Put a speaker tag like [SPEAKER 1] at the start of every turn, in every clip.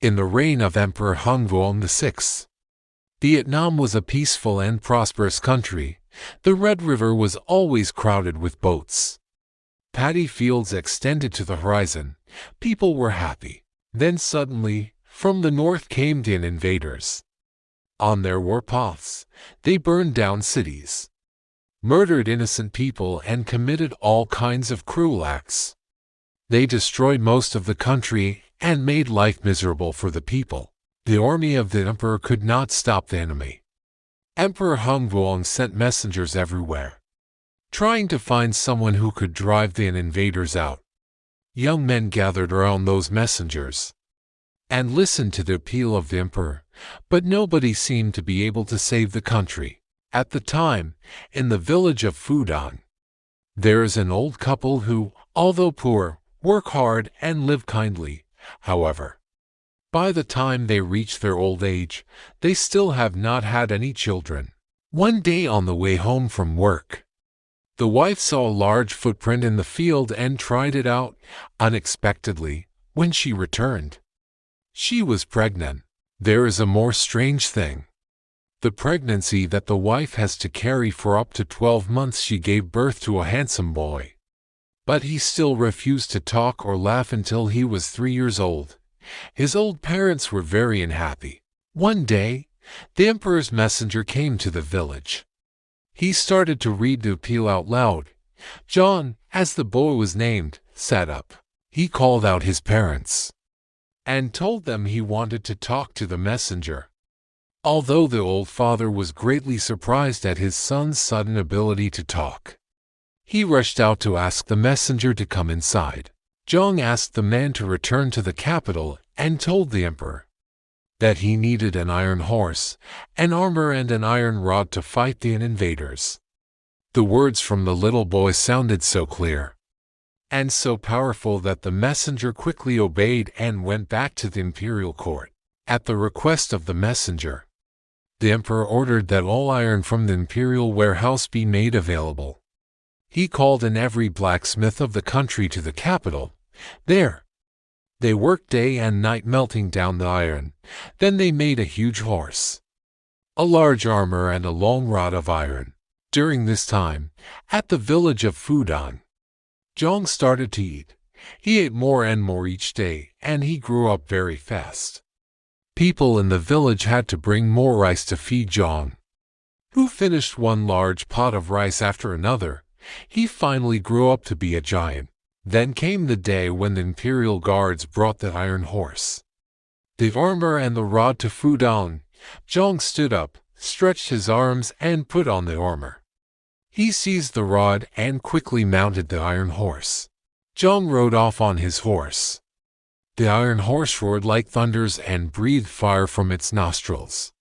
[SPEAKER 1] In the reign of Emperor Hung Vuong VI, Vietnam was a peaceful and prosperous country. The Red River was always crowded with boats. Paddy fields extended to the horizon. People were happy. Then suddenly, from the north came the invaders. On their warpaths, they burned down cities, murdered innocent people, and committed all kinds of cruel acts. They destroyed most of the country and made life miserable for the people. The army of the emperor could not stop the enemy. Emperor Hung Vuong sent messengers everywhere, trying to find someone who could drive the invaders out. Young men gathered around those messengers and listened to the appeal of the emperor, but nobody seemed to be able to save the country. At the time, in the village of Fudan, there is an old couple who, although poor, work hard and live kindly. However, by the time they reach their old age, they still have not had any children. One day on the way home from work, the wife saw a large footprint in the field and tried it out. Unexpectedly, when she returned, she was pregnant. There is a more strange thing. The pregnancy that the wife has to carry for up to 12 months. She gave birth to a handsome boy, but he still refused to talk or laugh until he was 3 years old. His old parents were very unhappy. One day, the emperor's messenger came to the village. He started to read the appeal out loud. John, as the boy was named, sat up. He called out his parents and told them he wanted to talk to the messenger. Although the old father was greatly surprised at his son's sudden ability to talk, he rushed out to ask the messenger to come inside. Giong asked the man to return to the capital and told the emperor that he needed an iron horse, an armor, and an iron rod to fight the invaders. The words from the little boy sounded so clear and so powerful that the messenger quickly obeyed and went back to the imperial court. At the request of the messenger, the emperor ordered that all iron from the imperial warehouse be made available. He called in every blacksmith of the country to the capital. There, they worked day and night melting down the iron. Then they made a huge horse, a large armor, and a long rod of iron. During this time, at the village of Fudan, Giong started to eat. He ate more and more each day, and he grew up very fast. People in the village had to bring more rice to feed Giong, who finished one large pot of rice after another. He finally grew up to be a giant. Then came the day when the imperial guards brought the iron horse, the armor, and the rod to Fudan. Giong stood up, stretched his arms, and put on the armor. He seized the rod and quickly mounted the iron horse. Giong rode off on his horse. The iron horse roared like thunders and breathed fire from its nostrils.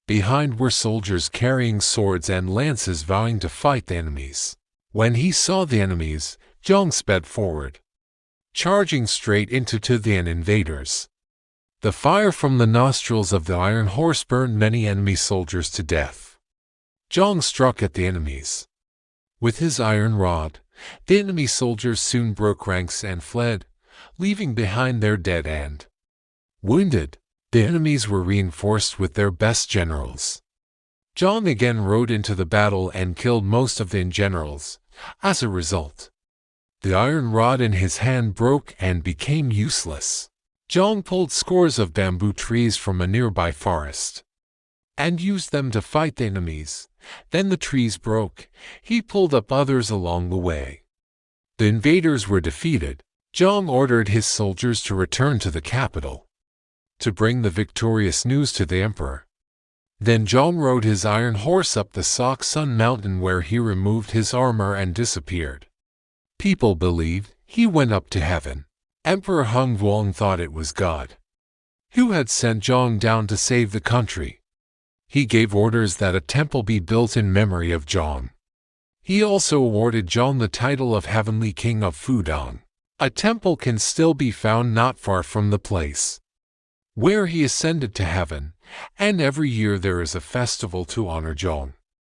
[SPEAKER 1] Behind were soldiers carrying swords and lances vowing to fight the enemies. When he saw the enemies, Giong sped forward, charging straight into the invaders. The fire from the nostrils of the iron horse burned many enemy soldiers to death. Giong struck at the enemies with his iron rod. The enemy soldiers soon broke ranks and fled, leaving behind their dead and wounded. The enemies were reinforced with their best generals. Giong again rode into the battle and killed most of the generals. As a result, the iron rod in his hand broke and became useless. Giong pulled scores of bamboo trees from a nearby forest and used them to fight the enemies. Then the trees broke. He pulled up others along the way. The invaders were defeated. Giong ordered his soldiers to return to the capital to bring the victorious news to the emperor. Then Giong rode his iron horse up the Sok Sun mountain, where he removed his armor and disappeared. People believed he went up to heaven. Emperor Hung Vuong thought it was God who had sent Giong down to save the country. He gave orders that a temple be built in memory of Giong. He also awarded Giong the title of Heavenly King of Fudan. A temple can still be found not far from the place where he ascended to heaven, and every year there is a festival to honor Giong.